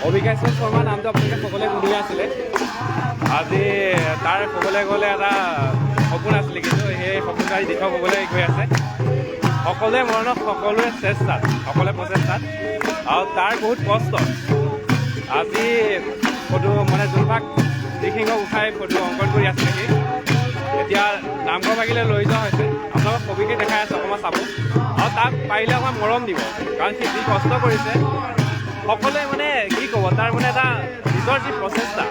অভিকাশন শৰ্মা নামটো আপোনালোকে সকলোৱে শুনি আছিলে। আজি তাৰ ক'বলৈ গ'লে এটা সপোন আছিলে, কিন্তু সেই সপোনটো আজি দিঠক হ'বলৈ গৈ আছে। সকলোৱে মৰণত সকলোৱে চেষ্টাত, সকলোৱে প্ৰচেষ্টাত, আৰু তাৰ বহুত কষ্ট। আজি ফটো মানে যোনভাগ দিহিঙক উঠাই ফটো অংকন কৰি আছে নেকি, এতিয়া নামঘৰ ভাগিলে লৈ যোৱা হৈছে। আপোনালোকক ছবিকে দেখাই আছোঁ, অকণমান চাব, আৰু তাক পাৰিলে অকণমান মৰম দিব, কাৰণ সি যি কষ্ট কৰিছে সকলোৱে মানে কি ক'ব, তাৰ মানে এটা নিজৰ যি প্ৰচেষ্টা,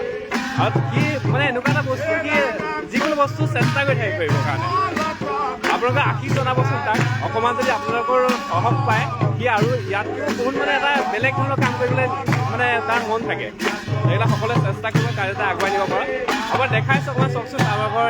আৰু সি মানে এনেকুৱা এটা বস্তু, সি যিকোনো বস্তু চেষ্টা কৰি থাকিব পাৰিবৰ কাৰণে। আপোনালোকে আশীষ জনাবচোন তাক, অকণমান যদি আপোনালোকৰ সাহস পায়, সি আৰু ইয়াতকৈও বহুত মানে এটা বেলেগ ধৰণৰ কাম কৰিবলৈ মানে তাৰ মন থাকে। এইবিলাক সকলোৱে চেষ্টা কৰিব, কাইলৈ আগুৱাই নিব পৰা। অকণমান দেখাইছোঁ, অকণমান চাওকচোন আমাকৰ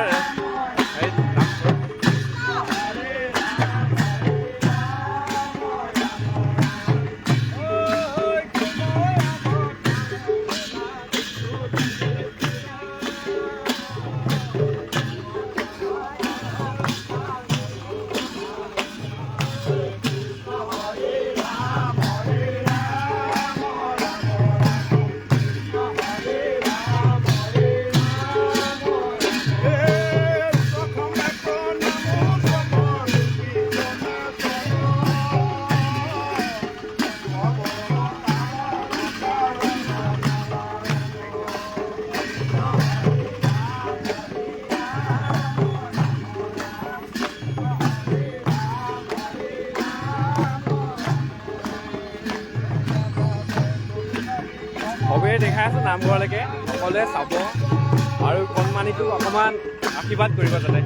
সবেই দেখাই আছোঁ নামঘৰলৈকে, সকলোৱে চাব আৰু কণমানিটোক অকণমান আশীৰ্বাদ কৰিব যাতে।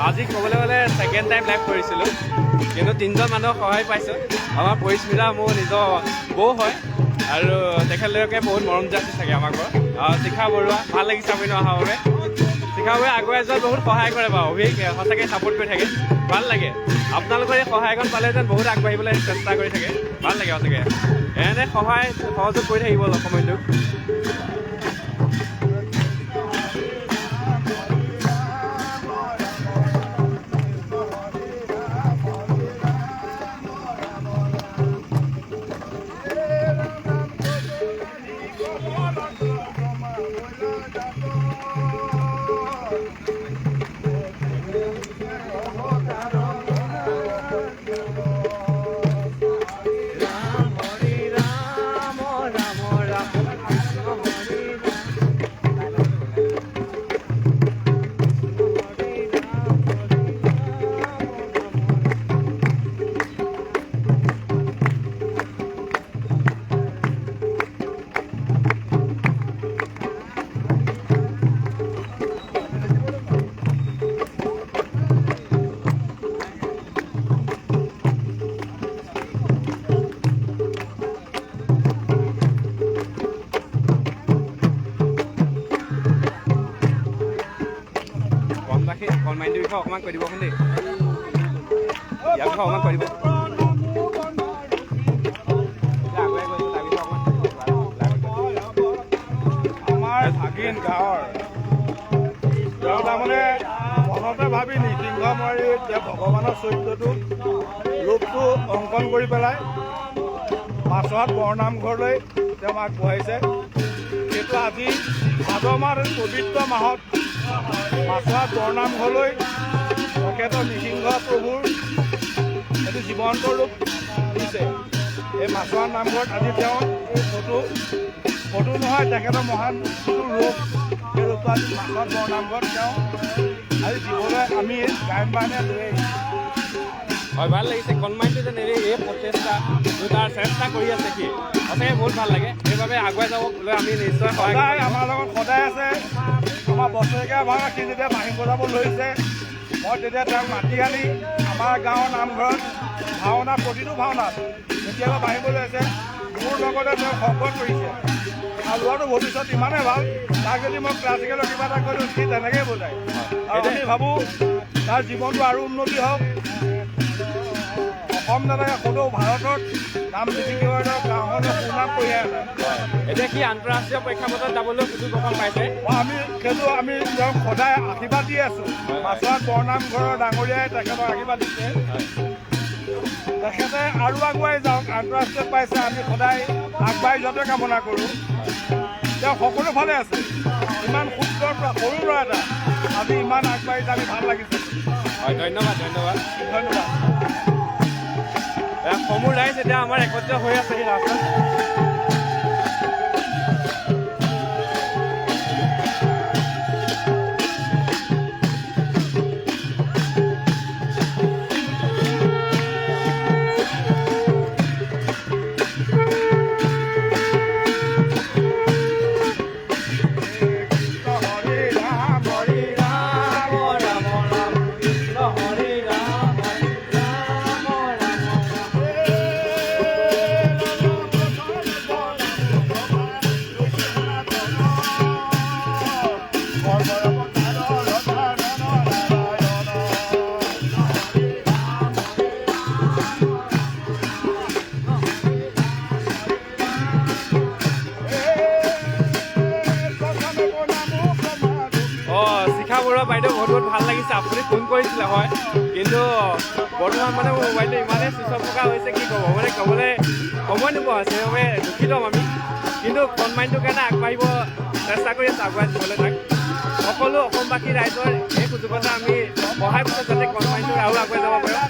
আজি ক'বলৈ গ'লে ছেকেণ্ড টাইম লাইভ কৰিছিলোঁ, কিন্তু তিনিজন মানুহক সহায় পাইছোঁ। আমাৰ পৰিস্মিতা মোৰ নিজৰ বৌ হয়, আৰু তেখেতলোকে বহুত মৰম যাচি থাকে আমাক ঘৰত। শিখা বৰুৱা, ভাল লাগিছে আপুনি অহাৰ বাবে। শিখা বৰুৱাই আগুৱাই যোৱাত বহুত সহায় কৰে বাৰু, অভিক সঁচাকৈ ছাপোৰ্ট কৰি থাকে, ভাল লাগে। আপোনালোকৰ এই সহায়কণ পালে যেন বহুত আগবাঢ়িবলৈ চেষ্টা কৰি থাকে, ভাল লাগে সঁচাকৈ। এনে সহায় সহযোগ কৰি থাকিব সময়টো। কাহিনীটোৰ বিষয়ে অকণমান কৈ দিবচোন দেই ইয়াৰ বিষয়ে অকণমান কৈ দিব আমাৰ ভাগিন গাঁৱৰ তেওঁ তাৰমানে মনতে ভাবি নৃসিংহ মাৰি তেওঁ ভগৱানৰ চৰিত্ৰটো ৰূপটো অংকন কৰি পেলাই মাছুৱাত বৰনামঘৰলৈ তেওঁ আগবঢ়াইছে সেইটো আজি ভাদ মাহ পবিত্ৰ মাহত মাছুৱাত বৰনামঘৰলৈ তেখেতৰ নৃসিংহ প্ৰভুৰ এইটো জীৱন্ত ৰূপ দিছে এই মাছুৱাত নামঘৰত আজি তেওঁ এই ফটো নহয় তেখেতৰ মহান যিটো ৰূপ সেই ৰূপটো আজি মাছুৱাত বৰনামঘৰত তেওঁ আজি দিবলৈ আমি গায়ন বায়নে লৈ আহিছোঁ হয় ভাল লাগিছে কণমানিটো যেন এই প্ৰচেষ্টা তাৰ চেষ্টা কৰি আছে সি সঁচাকৈ বহুত ভাল লাগে সেইবাবে আগুৱাই যাবলৈ আমি নিশ্চয় সদায় আমাৰ লগত সদায় আছে আমাৰ বছৰেকীয়া ভাওনা সি যেতিয়া বাঁহী বজাব লৈছে মই তেতিয়া তেওঁক মাতি আনি আমাৰ গাঁৱৰ নামঘৰত ভাওনা প্ৰতিটো ভাওনাত কেতিয়াবা বাঢ়িবলৈ আছে মোৰ লগতে তেওঁ সংকট কৰিছে আৰু ল'ৰাটো ভৱিষ্যত ইমানেই ভাল তাক যদি মই ক্লাছিকেলৰ কিবা এটা কৰিলোঁ সি তেনেকৈয়ে বজায় আৰু আমি ভাবোঁ তাৰ জীৱনটো আৰু উন্নতি হওক অসম নালাগে সদৌ ভাৰতত নাম জিকিবৰ গাঁওখনৰ সুনাম কঢ়িয়াই আনে এতিয়া সি আন্তঃৰাষ্ট্ৰীয় প্ৰেক্ষাপটত যাবলৈ সুযোগ অকণ পাইছে আমি তেওঁক সদায় আশীৰ্বাদ দি আছোঁ মাছুৱাত বৰনামঘৰৰ ডাঙৰীয়াই তেখেতক আশীৰ্বাদ দিছে তেখেতে আৰু আগুৱাই যাওক আন্তঃৰাষ্ট্ৰীয়ত পাইছে আমি সদায় আগবাঢ়ি যোৱাটোৱে কামনা কৰোঁ তেওঁ সকলো ফালে আছে ইমান সুন্দৰ সৰু ল'ৰা এটা আজি ইমান আগবাঢ়িছে আমি ভাল লাগিছে হয় ধন্যবাদ ধন্যবাদ ধন্যবাদ সমূহ ৰাইজ এতিয়া আমাৰ একত্ৰিত হৈ আছে সেই ৰাস্তাত বাইদেউ বহুত বহুত ভাল লাগিছে আপুনি ফোন কৰিছিলে হয় কিন্তু বৰ্তমান মানে মোৰ মোবাইলটো ইমানেই চুইচ অফ থকা হৈছে কি ক'ব মানে ক'বলৈ সময় নোপোৱা হৈছে সেইবাবে দুখিত আমি কিন্তু কণমানিটোৰ কাৰণে আগবাঢ়িব চেষ্টা কৰি আছোঁ আগুৱাই যাবলৈ তাক সকলো অসমবাসী ৰাইজৰ এই সুযোগতে আমি সহায় কৰিছোঁ যাতে কণমানিটো আৰু আগুৱাই যাব পাৰোঁ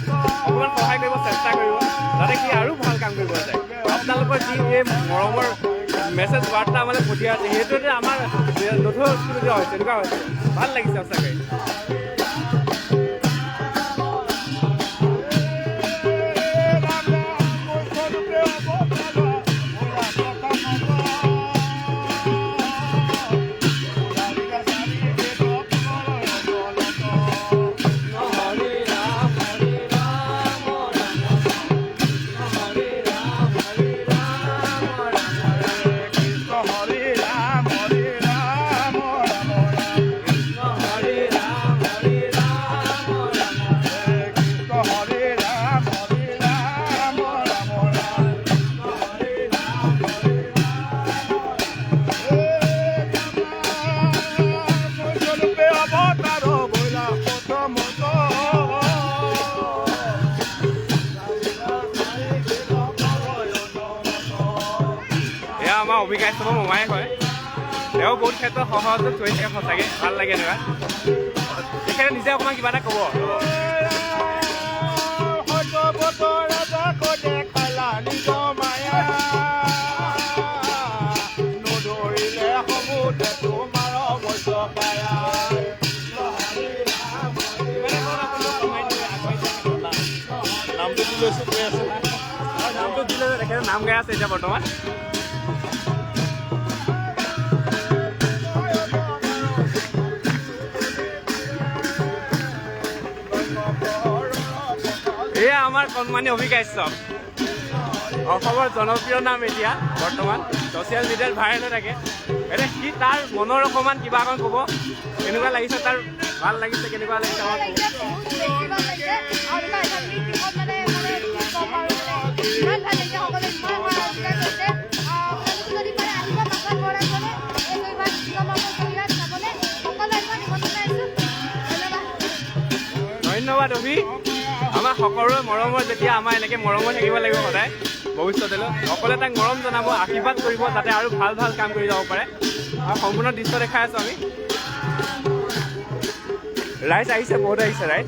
অকণমান সহায় কৰিব চেষ্টা কৰিব যাতে সি আৰু ভাল কাম কৰিব যায় আপোনালোকৰ যি এই মৰমৰ মেছেজ বাৰ্তা মানে পঠিয়াই আছে সেইটোতে আমাৰ নথৈ হয় তেনেকুৱা হৈছে ভাল লাগিছে সঁচাকৈ আমাৰ অভিজ্ঞতা চবৰ মোমাই হয় তেওঁ বহুত ক্ষেত্ৰত সহযোগ কৰি থাকে সঁচাকৈ ভাল লাগে এনেকুৱা তেখেতে নিজে অকণমান কিবা এটা ক'ব নামটো দিলে তেখেতে নাম গাই আছে এতিয়া বৰ্তমান এয়া আমাৰ কণমানি অভিকাশ্য অসমৰ জনপ্ৰিয় নাম এতিয়া বৰ্তমান ছ'চিয়েল মিডিয়াত ভাইৰেল হৈ থাকে এতিয়া সি তাৰ মনৰ অকণমান কিবা অকণ ক'ব এনেকুৱা লাগিছে তাৰ ভাল লাগিছে কেনেকুৱা লাগিছে আমাৰ ধন্যবাদ অভি আমাৰ সকলোৰে মৰমৰ যেতিয়া আমাৰ এনেকৈ মৰমৰ থাকিব লাগিব সদায় ভৱিষ্যতলৈ সকলোৱে তাক মৰম জনাব আশীৰ্বাদ কৰিব যাতে আৰু ভাল ভাল কাম কৰি যাব পাৰে আৰু সম্পূৰ্ণ দৃশ্য দেখাই আছোঁ আমি ৰাইজ আহিছে বহুত আহিছে ৰাইজ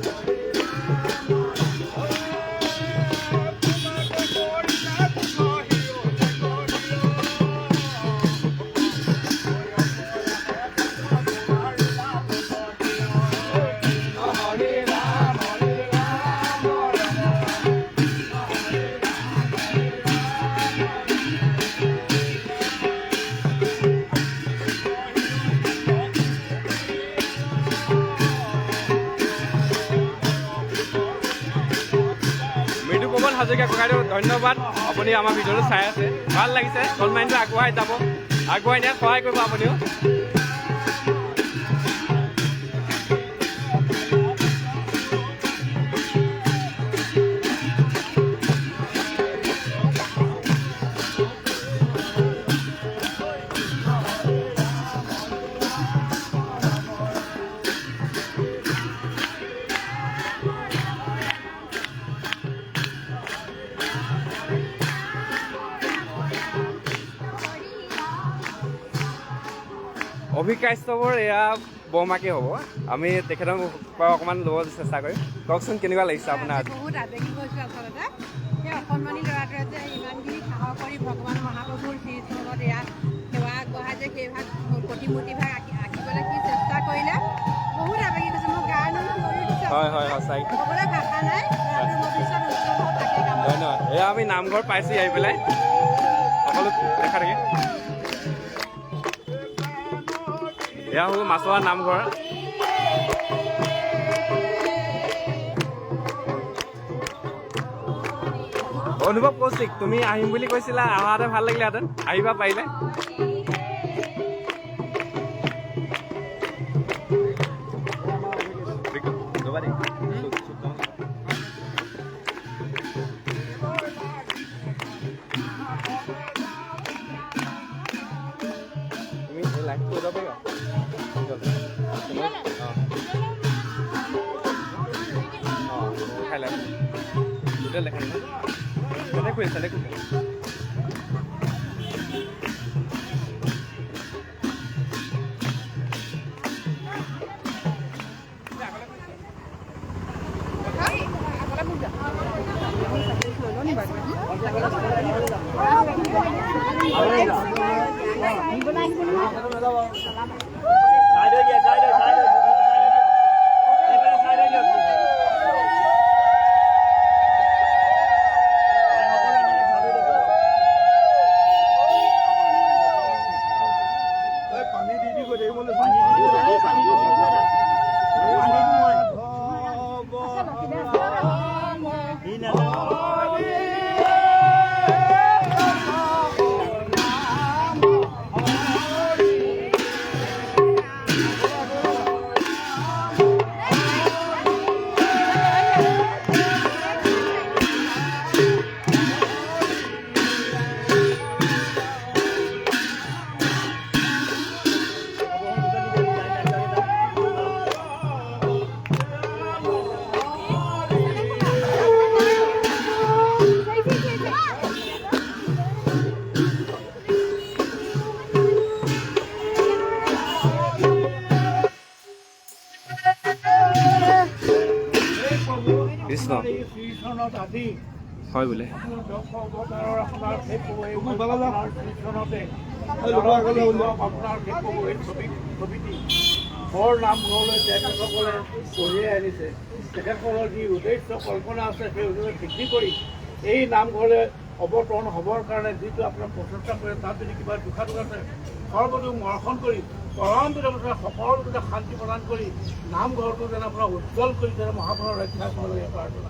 হাজৰিকা ককাইদেউ ধন্যবাদ আপুনি আমাৰ ভিডিঅ'টো চাই আছে ভাল লাগিছে কলমাইনটো আগুৱাই যাব আগুৱাই নিয়াত সহায় কৰিব আপুনিও অভিকাষ্টবোৰ এয়া বৰমাকে হ'ব আমি তেখেতৰ পৰা অকণমান ল'ব চেষ্টা কৰিম কওকচোন কেনেকুৱা লাগিছে আপোনাৰ বহুত আৱেগিক হৈছোঁ আচলতে সেই অকণমানি ল'ৰাটোৱে যে ইমানখিনি সাহস কৰি ভগৱান মহাপ্ৰভুৰ শ্ৰীচৰণত এয়া সেৱা আগবঢ়াই যে সেই ভাগ প্ৰতিমূৰ্তিভাগ আঁকিবলৈ সি চেষ্টা কৰিলে বহুত আৱেগিক হৈছে মোৰ গাৰ নোম কৰি দিছে হয় হয় সঁচাই ক'বলৈ ভাষা নাই ভৱিষ্যত উজ্জ্বল হওক তাকে কাম ধন্যবাদ এয়া আমি নামঘৰ পাইছোঁ আহি পেলাই সকলো দেখা থাকে এয়া হ'ল মাছুৱা নামঘৰ অনুভৱ কৌশিক তুমি আহিম বুলি কৈছিলা অহাহেঁতেন ভাল লাগিলেহেঁতেন আহিবা পাৰিলে তুমি লাইভ কৰিব পাৰিবা খাই লাগ হোটেল দেখাই কোনে খুলিছে নে কোনে কৃষ্ণ হয় বোলে বৰ নামঘৰলৈ তেখেতসকলে কঢ়িয়াই আনিছে তেখেতসকলৰ যি উদ্দেশ্য কল্পনা আছে সেই উদ্দেশ্য সিদ্ধি কৰি এই নামঘৰলৈ অৱতৰণ হ'বৰ কাৰণে যিটো আপোনাৰ প্ৰচেষ্টা কৰে তাত যদি কিবা দুখাটো আছে সৰ্বদোষ মৰ্শন কৰি পৰম পিতৰে সকলোকে শান্তি প্ৰদান কৰি নামঘৰটো যেন আপোনাৰ উজ্জ্বল কৰি যেন মহাপুৰুষৰ ৰক্ষা কৰিবলৈ প্ৰাৰ্থনা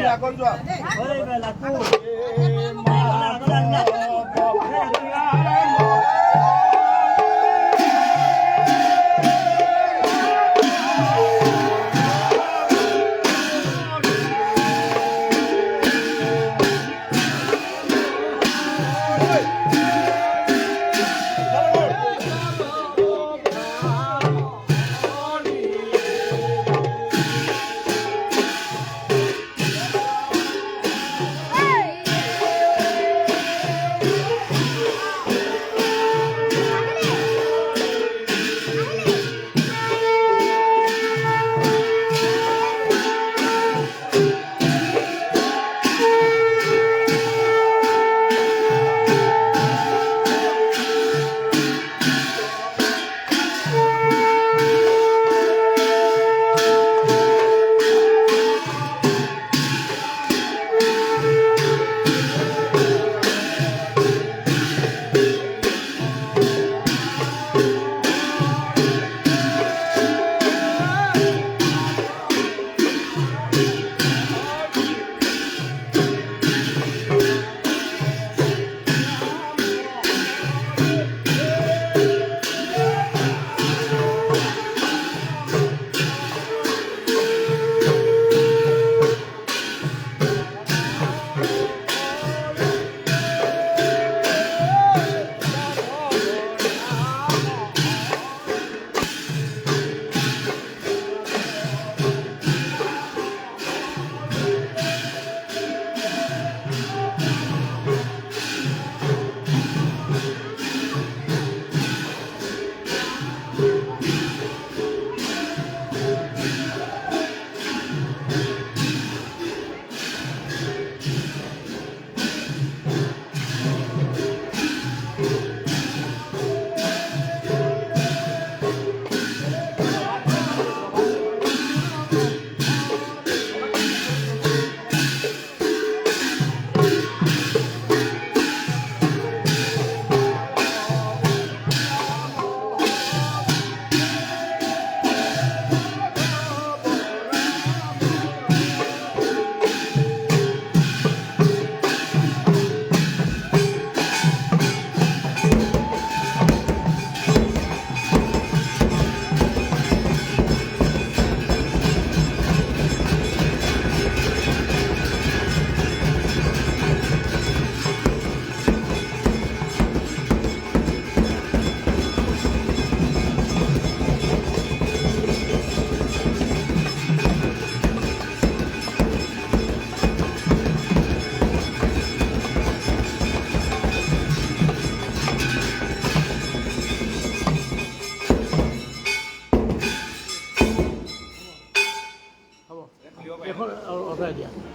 আগত যোৱা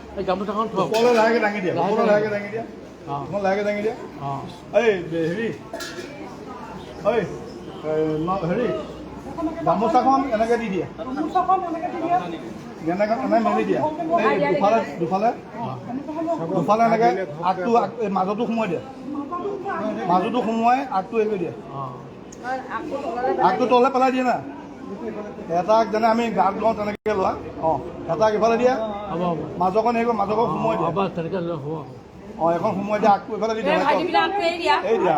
এই গামোচাখন থওক ওপৰলৈ লাহেকৈ দাঙি দিয়া ওপৰলৈ লাহেকৈ দাঙি দিয়া মই লাহেকৈ দাঙি দিয়া এই হেৰি ঐ হেৰি গামোচাখন এনেকৈ দি দিয়া এনেকৈ মেলি দিয়া এই দুফালে এনেকৈ আগটো মাজতো সোমোৱাই দিয়া মাজতো সোমোৱাই আগটো হেৰি কৰি দিয়া আগটো তললৈ পেলাই দিয়ে না এটাক যেনে আমি গাত লওঁ তেনেকৈ লোৱা এটাক ইফালে দিয়া হ'ব হ'ব মাজৰখন হেৰি মাজৰখন সোমোৱাই দিয়া হ'ব তেনেকৈ হ'ব এখন সোমোৱাই দিয়া আগটো ইফালে দি দিয়া এই দিয়া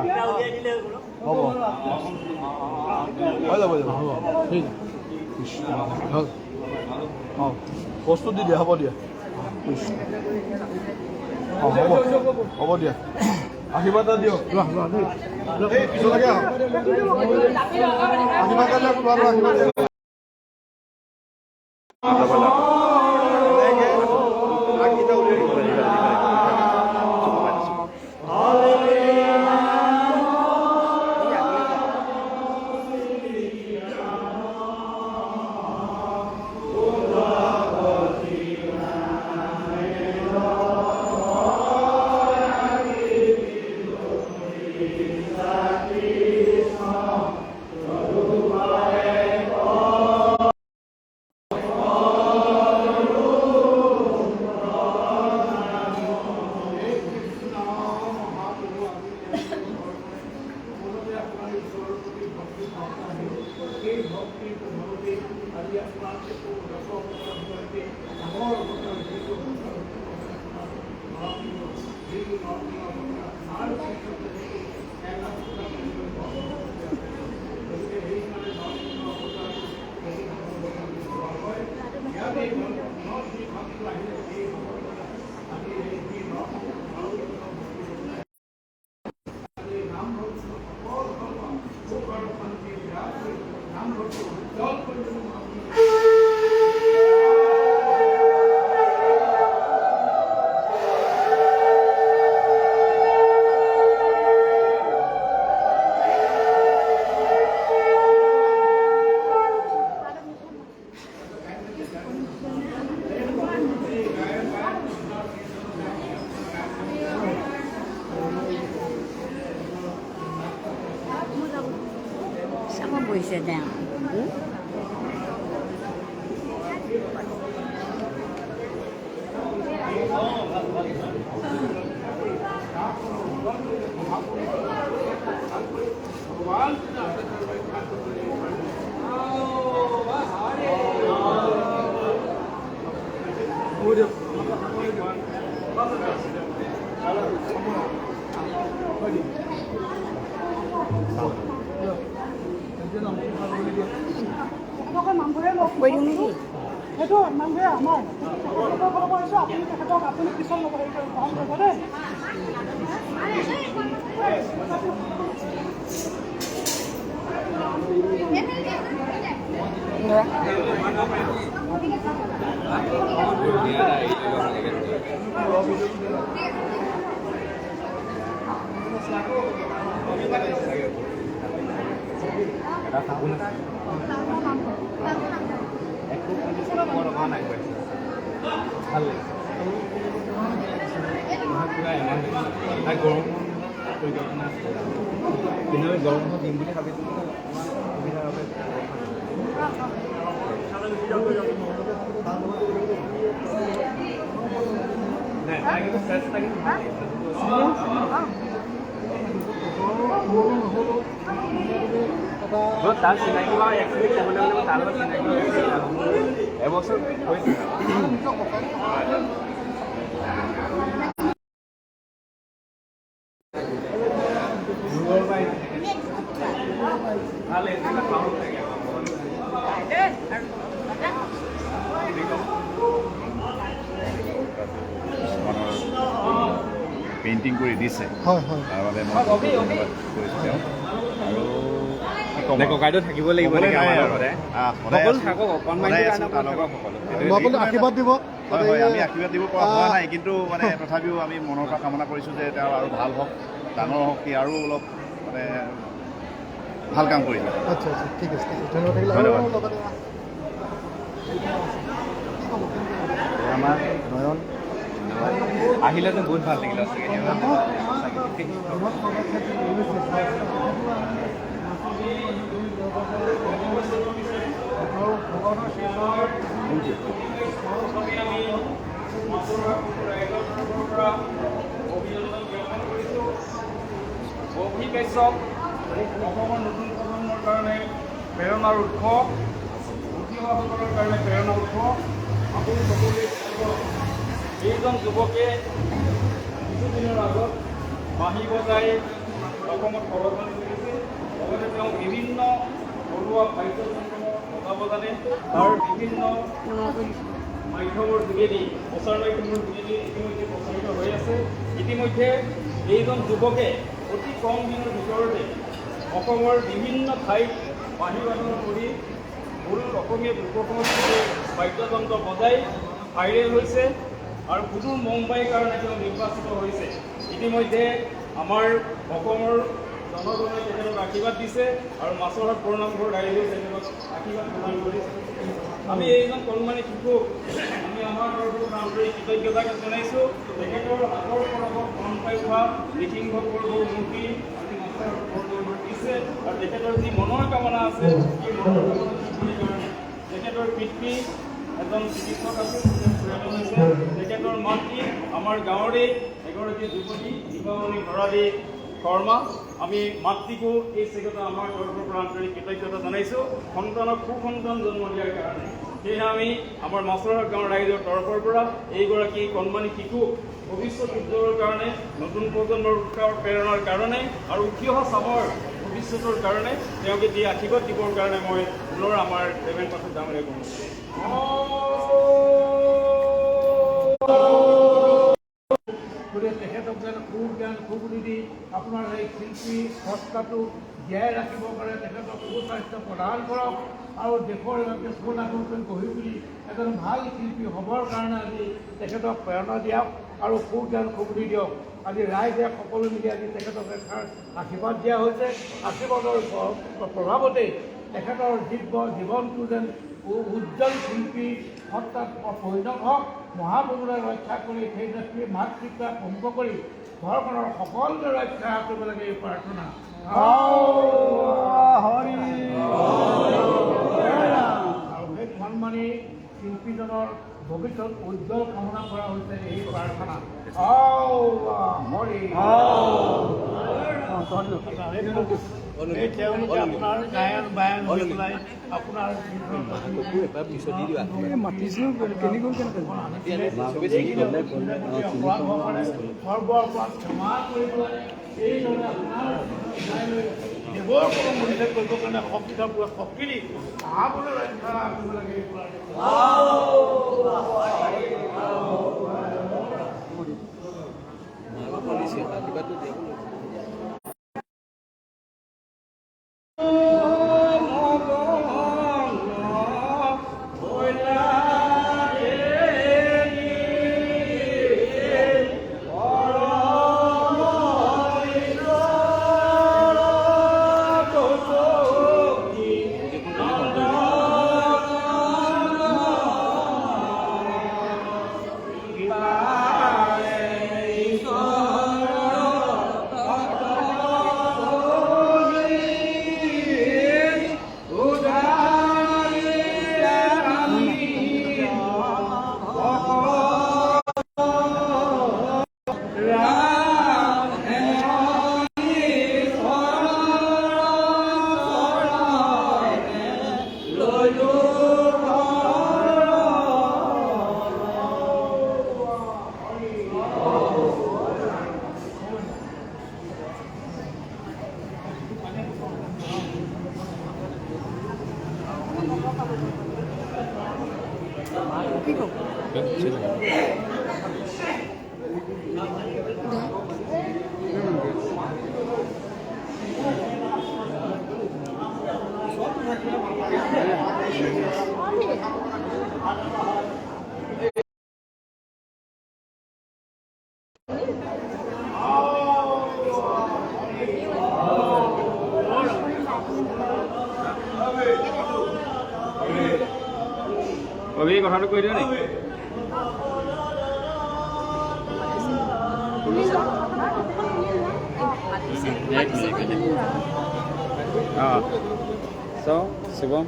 হ'ব হৈ যাব হ'ব ঠিক হ'ল প্ৰস্তুত দি দিয়া হ'ব দিয়া হ'ব দিয়া আশীৰ্বাদ এটা দিয়ক এই পিছলৈকে আহক আশীৰ্বাদ এটা দিয়ক আশীৰ্বাদ দিয়ক Someone will sit down. সেইটো নামঘৰে আমাৰ তেখেতৰ ফালৰ পৰা আহিছোঁ আপুনি তেখেতক আপুনি পিছত ল'ব গ্ৰহণ কৰিব দেই গৰম পৰিকল্পনা আছে কিন্তু গৰম দিম বুলি ভাবিছোঁ সুবিধা হবে তাৰ চিনাকি বা একচুৱেলি ক'বলৈ গ'লে তাৰ লগত চিনাকি এবছৰ হৈছে পেইণ্টিং কৰি দিছে হয় হয় তাৰ বাবে মই ধন্যবাদ কৰিছোঁ তেওঁক আৰু ককাইদেউ থাকিব লাগিব নেকি আমাৰ লগতে সকলো থাকক অকণমান আপুনি আশীৰ্বাদ দিব হয় হয় আমি আশীৰ্বাদ দিব পৰা হোৱা নাই কিন্তু মানে তথাপিও আমি মনৰ পৰা কামনা কৰিছোঁ যে তেওঁ আৰু ভাল হওক ডাঙৰ হওক সি আৰু অলপ মানে ভাল কাম কৰিছে আচ্ছা আচ্ছা ঠিক আছে ধন্যবাদ থাকিলে ধন্যবাদ। আৰু লগতে আমাৰ নয়ন আহিলেতো বহুত ভাল লাগিলে অসমৰ নতুন প্ৰজন্মৰ কাৰণে প্ৰেৰণাৰ উৎস উঠি অহাসকলৰ কাৰণে প্ৰেৰণাৰ উৎস আপুনি সকলোৱে এইজন যুৱকে কিছুদিনৰ আগত বাঁহী বজাই অসমত প্ৰৱৰ্তন কৰিছে লগতে তেওঁ বিভিন্ন ঘৰুৱা বাদ্যযন্ত্ৰৰ বজাব জানে তাৰ বিভিন্ন মাধ্যমৰ যোগেদি প্ৰচাৰ মাধ্যমৰ যোগেদি ইতিমধ্যে প্ৰচাৰিত হৈ আছে ইতিমধ্যে এইজন যুৱকে অতি কম দিনৰ ভিতৰতে অসমৰ বিভিন্ন ঠাইত বাঁহী বাদন কৰি মূল অসমীয়া লোক সংস্কৃতিৰ বাদ্যযন্ত্ৰ বজাই ভাইৰেল হৈছে আৰু সুদূৰ মুম্বাইৰ কাৰণে তেওঁ নিৰ্বাচিত হৈছে ইতিমধ্যে আমাৰ অসমৰ জনগণে তেখেতক আশীৰ্বাদ দিছে আৰু মাছৰহাট পৌৰনামঘৰ ৰাইজেও তেখেতক আশীৰ্বাদ প্ৰদান কৰিছে আমি এইজন কণমানি শিশুক আমি আমাৰ তৰফৰ পৰা আন্তৰিক কৃতজ্ঞতা জনাইছোঁ তেখেতৰ হাতৰ পৰশত মন পাই উঠা নৃসিংহ পৰ্বৰ মূৰ্তি আমি মাছৰহাট পৌৰনামঘৰত দিছে আৰু তেখেতৰ যি মনৰ কামনা আছে সেই মনৰ কামনা সিদ্ধিৰ কাৰণে তেখেতৰ পিতৃ এজন চিকিৎসক আছিল হৈছে তেখেতৰ মাতৃ আমাৰ গাঁৱৰে এগৰাকী যুৱতী দীপাৱলী ভৰালী শৰ্মা আমি মাতৃকো এই চেগতে আমাৰ তৰফৰ পৰা আন্তৰিক কৃতজ্ঞতা জনাইছোঁ সন্তানক সুসন্তান জন্ম দিয়াৰ কাৰণে সেয়েহে আমি আমাৰ মাছৰহাট গাঁৱৰ ৰাইজৰ তৰফৰ পৰা এইগৰাকী কণমানি শিশুক ভৱিষ্যত উজ্জ্বলৰ কাৰণে নতুন প্ৰজন্মৰ প্ৰেৰণাৰ কাৰণে আৰু উঠি অহা চামৰ ভৱিষ্যতৰ কাৰণে তেওঁক এতিয়া আশীৰ্বাদ দিবৰ কাৰণে মই পুনৰ আমাৰ ৰেভেন পাছত ডাঙৰীয়া কৰোঁ। গতিকে তেখেতক যেন সুৰ জ্ঞান সুবুদ্ধি আপোনাৰ এই শিল্পী সত্তাটো জীয়াই ৰাখিব পাৰে, তেখেতক সুস্বাস্থ্য প্ৰদান কৰক আৰু দেশৰ এগৰাকী সুনাগৰিক গঢ়ি তুলি এজন ভাল শিল্পী হ'বৰ কাৰণে আজি তেখেতক প্ৰেৰণা দিয়ক আৰু সুৰ জ্ঞান সুবুদ্ধি দিয়ক। আজি ৰাইজে সকলো মিলি আজি তেখেতক এষাৰ আশীৰ্বাদ দিয়া হৈছে। আশীৰ্বাদৰ প্ৰভাৱতেই তেখেতৰ জীৱনটো যেন উজ্জ্বল শিল্পী সত্তাত পৰিণত হওক, মহাপ্ৰভুৰে ৰক্ষা কৰি সেই নেত্ৰী মাতৃত্ব ভংগ কৰি ঘৰখনৰ সকলোকে ৰক্ষা কৰিব লাগে এই প্ৰাৰ্থনা। আৰু সেই সন্মানী শিল্পীজনৰ ভৱিষ্যত উজ্জ্বল কামনা কৰা হৈছে এই প্ৰাৰ্থনা। তেওঁলোকে আপোনাৰ গায়ন বায়ন হৈ পেলাই আপোনাৰ সৰ্বপৰাধ ক্ষমা কৰি পেলাই এইদৰে আপোনাৰ দেৱৰ কোনো মনিষেধ কৰিবৰ কাৰণে শক্তি দি মহাপুৰুষে ৰক্ষা কৰিব লাগে। অভি কথাটো কৈ দিওঁ নেকি? So, Shivam.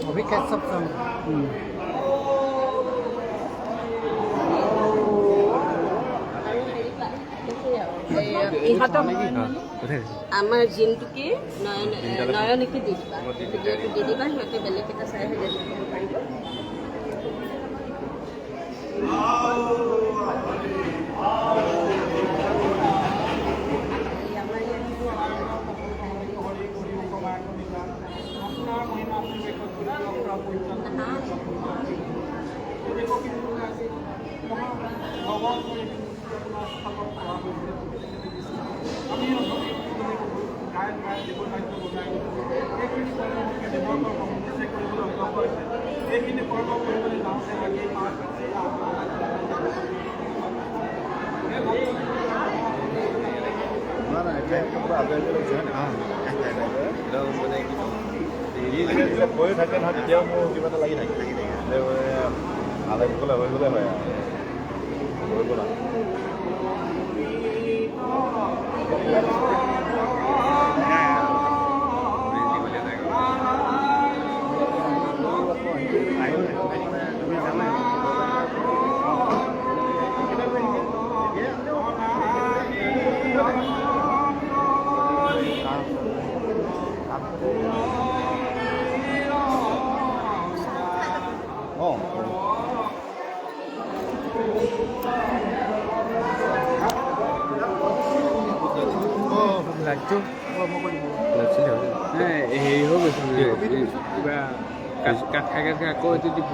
अभी कैसा सॉन्ग ইহঁতক আমাৰ জিনটোকে নয়নকে দি দিবা, ভিডিঅ'টো দি দিবা, সিহঁতে বেলেগ এটা চাই হৈ যাব পাৰিব। এইখিনি কৰ্ম কৰিবলৈ যাওঁতে লাগি Mana, kayak apa? Ada yang যেতিয়া কৈ থাকে নহয় তেতিয়াও মোৰ কিবা এটা লাগি থাকে ভালে গ'লে হৈ গ'লে হয় আৰু হৈ গ'ল লাইটটো হেৰি হৈ গৈছে কিবা কাট খাই আকৌ এইটো দিব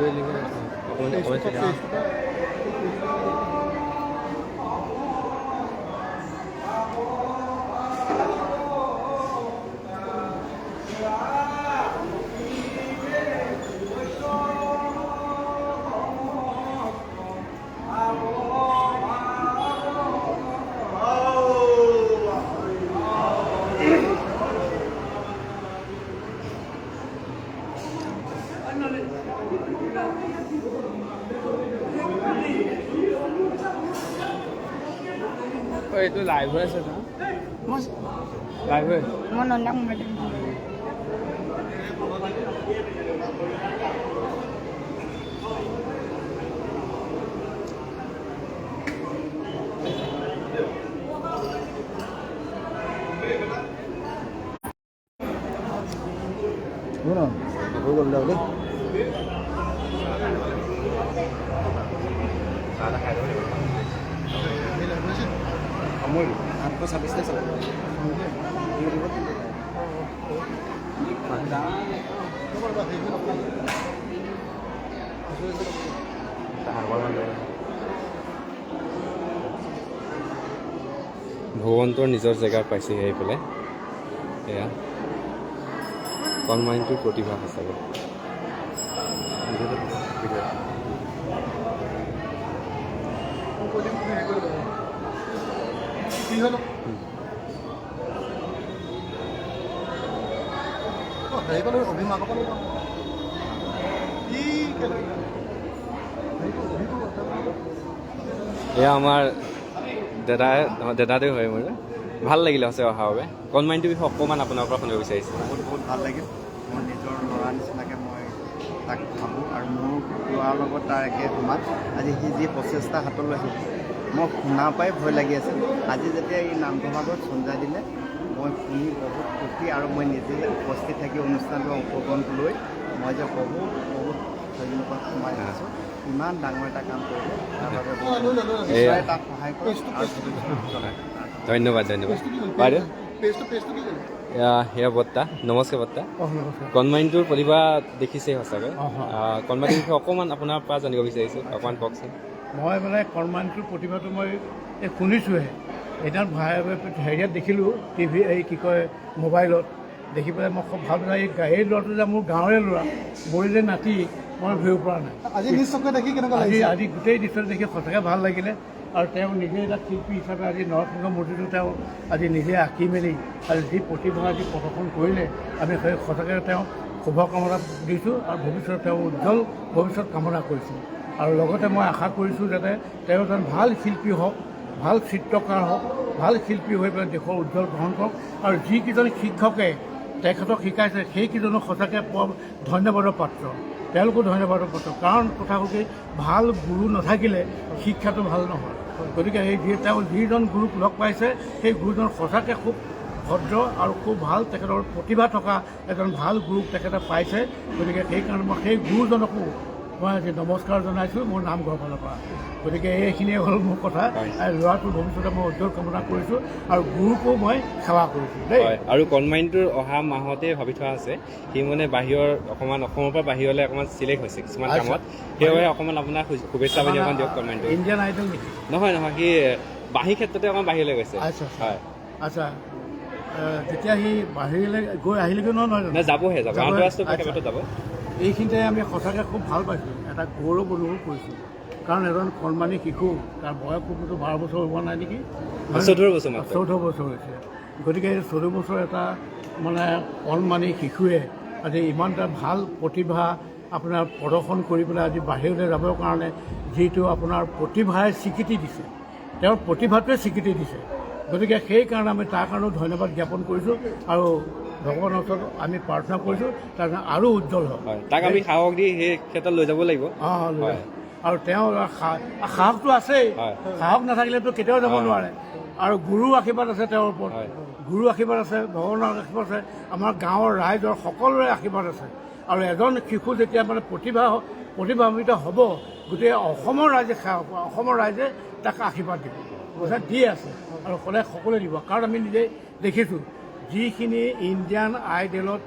এইটো লাইভ হৈ আছে ন লাইভ হৈ মই নন্দাক মোবাইল হৈ গ'ল দেই ভগৱন্তৰ নিজৰ জেগাত পাইছেহি আহি পেলাই এয়া কণমানিটোৰ প্ৰতিভা সঁচাকৈ এয়া আমাৰ দাদাটোৱে হয় মোৰ ভাল লাগিলে সঁচাই অহাৰ বাবে কণমানিটোৰ বিষয়ে অকণমান আপোনাৰ পৰা শুনিব বিচাৰিছোঁ বহুত ভাল লাগিল মোৰ নিজৰ ল'ৰা নিচিনাকৈ মই তাক ভাবোঁ আৰু মোৰ ল'ৰাৰ লগত তাৰ একে সমান আজি সি যি প্ৰচেষ্টা হাতলৈ আহিল মই শুনা পাই ভয় লাগি আছিল আজি যেতিয়া এই নামঘভাগত চঞ্জাই দিলে মই শুনি বহুত সুখী আৰু মই নিজে উপস্থিত থাকি অনুষ্ঠানটো অংশগ্ৰহণ লৈ মই যে বহুত ধন্যবাদ সোমাই আছোঁ ইমান ডাঙৰ এটা কাম কৰিব তাৰ বাবে তাক সহায় কৰক ধন্যবাদ বাইদেউ সেয়া বৰ্তা নমস্কাৰ বৰ্তা কণমানিটোৰ প্ৰতিভা দেখিছে সঁচাকৈ কণমানিটোৰ বিষয়ে অকণমান আপোনাৰ পৰা জানিব বিচাৰিছোঁ অকণমান কওকচোন মই মানে কণমানিটোৰ প্ৰতিভাটো মই শুনিছোঁহে সেইদিনা হেৰিয়াত দেখিলোঁ টিভি এই কি কয় মোবাইলত দেখি পেলাই মই খুব ভাল এই ল'ৰাটো যে মোৰ গাঁৱৰে ল'ৰা বৰিলে নাতি মই ধৰিব পৰা নাই আজি নিশ্চয়কৈ দেখি কেনেকুৱা আজি গোটেই দৃশ্যটো দেখি সঁচাকৈ ভাল লাগিলে আৰু তেওঁ নিজে এটা শিল্পী হিচাপে আজি নৰসিংহ মূৰ্তিটো তেওঁ আজি নিজে আঁকি মেলি আৰু যি প্ৰতিভা আজি প্ৰদৰ্শন কৰিলে আমি সেই সঁচাকৈ তেওঁ শুভকামনা দিছোঁ আৰু ভৱিষ্যতে তেওঁ উজ্জ্বল ভৱিষ্যত কামনা কৰিছোঁ আৰু লগতে মই আশা কৰিছোঁ যাতে তেওঁ এজন ভাল শিল্পী হওক ভাল চিত্ৰকাৰ হওক ভাল শিল্পী হৈ পেলাই দেশৰ উজ্জ্বল গ্ৰহণ কৰক আৰু যিকেইজন শিক্ষকে তেখেতক শিকাইছে সেইকেইজনো সঁচাকৈ ধন্যবাদৰ পাত্ৰ তেওঁলোকো ধন্যবাদৰ পাত্ৰ কাৰণ কথা হ'ল কি ভাল গুৰু নাথাকিলে শিক্ষাটো ভাল নহয় গতিকে তেওঁ যিজন গুৰুক লগ পাইছে সেই গুৰুজন সঁচাকৈ খুব ভদ্ৰ আৰু খুব ভাল তেখেতৰ প্ৰতিভা থকা এজন ভাল গুৰুক তেখেতে পাইছে গতিকে সেইকাৰণে মই সেই গুৰুজনকো মই আজি নমস্কাৰ জনাইছোঁ মোৰ নামঘৰৰ ফালৰ পৰা গতিকে এইখিনিয়ে হ'ল মোৰ কথা আৰু ল'ৰাটোৰ ভৱিষ্যতে মই উজ্জ্বল কামনা কৰিছোঁ আৰু গুৰুকো মই সেৱা কৰিছোঁ দেই আৰু কণমানিটোৰ অহা মাহতে ভাবি থোৱা আছে সি মানে বাহিৰৰ অকণমান অসমৰ পৰা বাহিৰলৈ অকণমান চিলেক্ট হৈছে কিছুমান কামত সেইবাবে অকণমান আপোনাৰ শুভেচ্ছা বাণী অকণমান দিয়ক কণমানিটো ইণ্ডিয়ান আইডল নেকি নহয় সি বাঁহী ক্ষেত্ৰতে অকণমান বাহিৰলৈ গৈছে হয় আচ্ছা তেতিয়া সি বাহিৰলৈ গৈ আহিলেগৈ নহয় যাবহে আন্তঃৰাষ্ট্ৰীয় ক্ষেত্ৰত যাব এইখিনিতে আমি সঁচাকৈ খুব ভাল পাইছোঁ এটা গৌৰৱ অনুভৱ কৰিছোঁ কাৰণ এজন কণমানি শিশু তাৰ বয়স খুব 12 বছৰ হোৱা নাই নেকি 14 বছৰ 14 বছৰ হৈছে গতিকে 14 বছৰ এটা মানে কণমানি শিশুৱে আজি ইমান এটা ভাল প্ৰতিভা আপোনাৰ প্ৰদৰ্শন কৰি পেলাই আজি বাহিৰলৈ যাবৰ কাৰণে যিটো আপোনাৰ প্ৰতিভাই স্বীকৃতি দিছে, তেওঁৰ প্ৰতিভাটোৱে স্বীকৃতি দিছে। গতিকে সেইকাৰণে আমি তাৰ কাৰণেও ধন্যবাদ জ্ঞাপন কৰিছোঁ আৰু ভগৱানৰ ওচৰত আমি প্ৰাৰ্থনা কৰিছোঁ তাৰ আৰু উজ্জ্বল হওক। তাক আমি সাহস দি সেই ক্ষেত্ৰত লৈ যাব লাগিব। আৰু তেওঁৰ সাহসটো আছেই, সাহস নাথাকিলেতো কেতিয়াও যাব নোৱাৰে। আৰু গুৰুৰ আশীৰ্বাদ আছে তেওঁৰ ওপৰত, গুৰুৰ আশীৰ্বাদ আছে, ভগৱানৰ আশীৰ্বাদ আছে, আমাৰ গাঁৱৰ ৰাইজৰ সকলোৰে আশীৰ্বাদ আছে। আৰু এজন শিশু যেতিয়া মানে প্ৰতিভান্বিত হ'ব, গোটেই অসমৰ ৰাইজে তাক আশীৰ্বাদ দিব, দি আছে আৰু সদায় সকলোৱে দিব। কাৰণ আমি নিজে দেখিছোঁ যিখিনি ইণ্ডিয়ান আইডলত